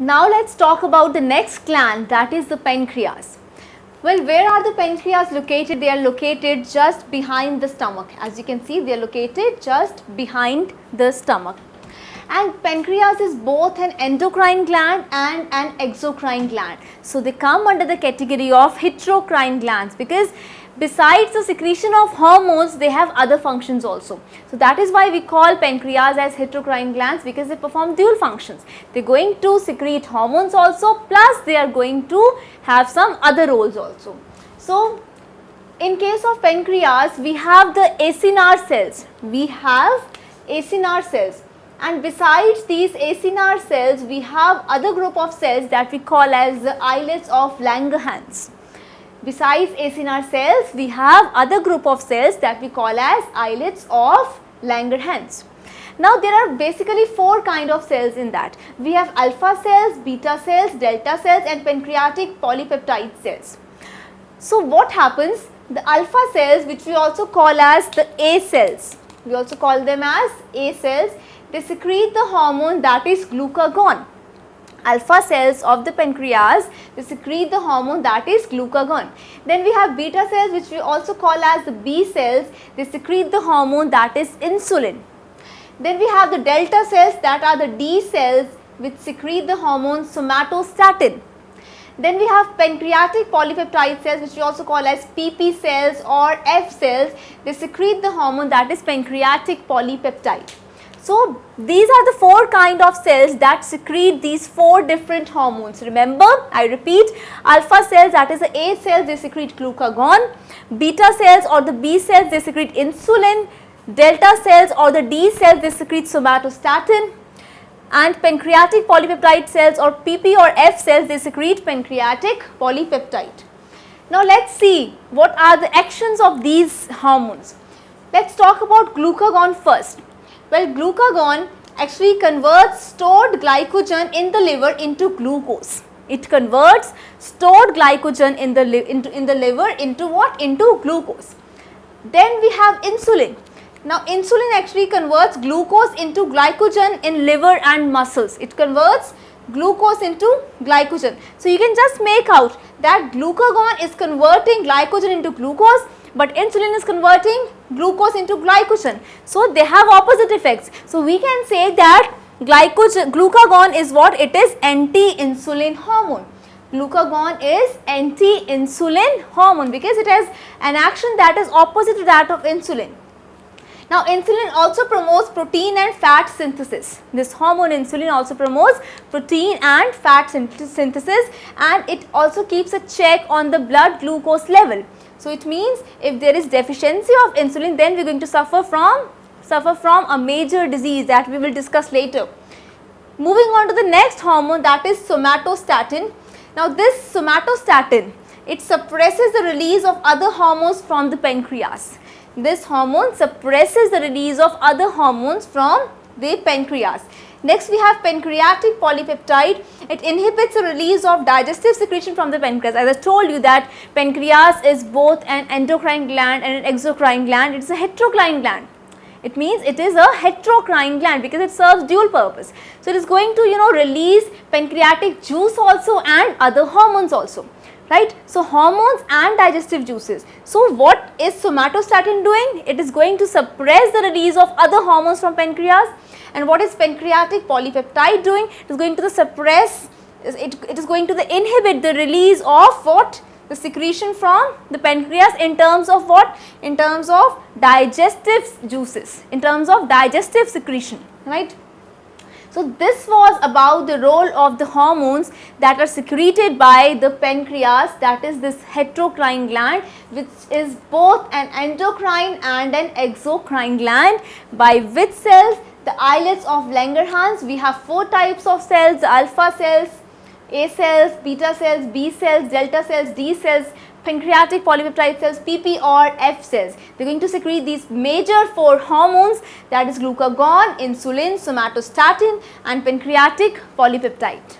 Now let's talk about the next gland, that is the pancreas. Well, where are the pancreas located? They are located just behind the stomach. As you can see, they are located just behind the stomach. And pancreas is both an endocrine gland and an exocrine gland. So they come under the category of heterocrine glands, because besides the secretion of hormones, they have other functions also. So that is why we call pancreas as heterocrine glands, because they perform dual functions. They are going to secrete hormones also, plus they are going to have some other roles also. So in case of pancreas, we have the acinar cells. And besides these acinar cells, we have other group of cells that we call as the islets of Langerhans. Besides acinar cells, we have other group of cells that we call as islets of Langerhans. Now there are basically four kind of cells in that. We have alpha cells, beta cells, delta cells and pancreatic polypeptide cells. So what happens? The alpha cells, which we also call as the A cells, we also call them as A cells, they secrete the hormone that is glucagon. Alpha cells of the pancreas, they secrete the hormone that is glucagon. Then we have beta cells, which we also call as the B cells, they secrete the hormone that is insulin. Then we have the delta cells, that are the D cells, which secrete the hormone somatostatin. Then we have pancreatic polypeptide cells, which we also call as PP cells or F cells, they secrete the hormone that is pancreatic polypeptide. So these are the four kind of cells that secrete these four different hormones. Remember, I repeat, alpha cells, that is the A cells, they secrete glucagon, beta cells or the B cells, they secrete insulin, delta cells or the D cells, they secrete somatostatin, and pancreatic polypeptide cells or PP or F cells, they secrete pancreatic polypeptide. Now let's see what are the actions of these hormones. Let's talk about glucagon first. Well, glucagon actually converts stored glycogen in the liver into glucose. It converts stored glycogen in the liver into what? Into glucose. Then we have insulin. Now insulin actually converts glucose into glycogen in liver and muscles. It converts glucose into glycogen. So you can just make out that glucagon is converting glycogen into glucose, but insulin is converting glucose into glycogen. So they have opposite effects. So we can say that glucagon is what? It is anti-insulin hormone. Glucagon is anti-insulin hormone because it has an action that is opposite to that of insulin. Now insulin also promotes protein and fat synthesis. This hormone insulin also promotes protein and fat synthesis, and it also keeps a check on the blood glucose level. So it means if there is deficiency of insulin, then we are going to suffer from a major disease that we will discuss later. Moving on to the next hormone, that is somatostatin. Now this somatostatin, it suppresses the release of other hormones from the pancreas. This hormone suppresses the release of other hormones from the pancreas. Next we have pancreatic polypeptide. It inhibits the release of digestive secretion from the pancreas. As I told you that pancreas is both an endocrine gland and an exocrine gland. It is a heterocrine gland. It means it is a heterocrine gland because it serves dual purpose. So it is going to release pancreatic juice also and other hormones also. Right? So hormones and digestive juices. So what is somatostatin doing? It is going to suppress the release of other hormones from pancreas. And what is pancreatic polypeptide doing? It is going to suppress, it is going to inhibit the release of what? The secretion from the pancreas in terms of what? In terms of digestive juices, in terms of digestive secretion, right? So this was about the role of the hormones that are secreted by the pancreas, that is this heterocrine gland, which is both an endocrine and an exocrine gland, by which cells? The islets of Langerhans. We have four types of cells: the alpha cells, A cells, beta cells, B cells, delta cells, D cells, pancreatic polypeptide cells, PP or F cells. They are going to secrete these major four hormones, that is glucagon, insulin, somatostatin and pancreatic polypeptide.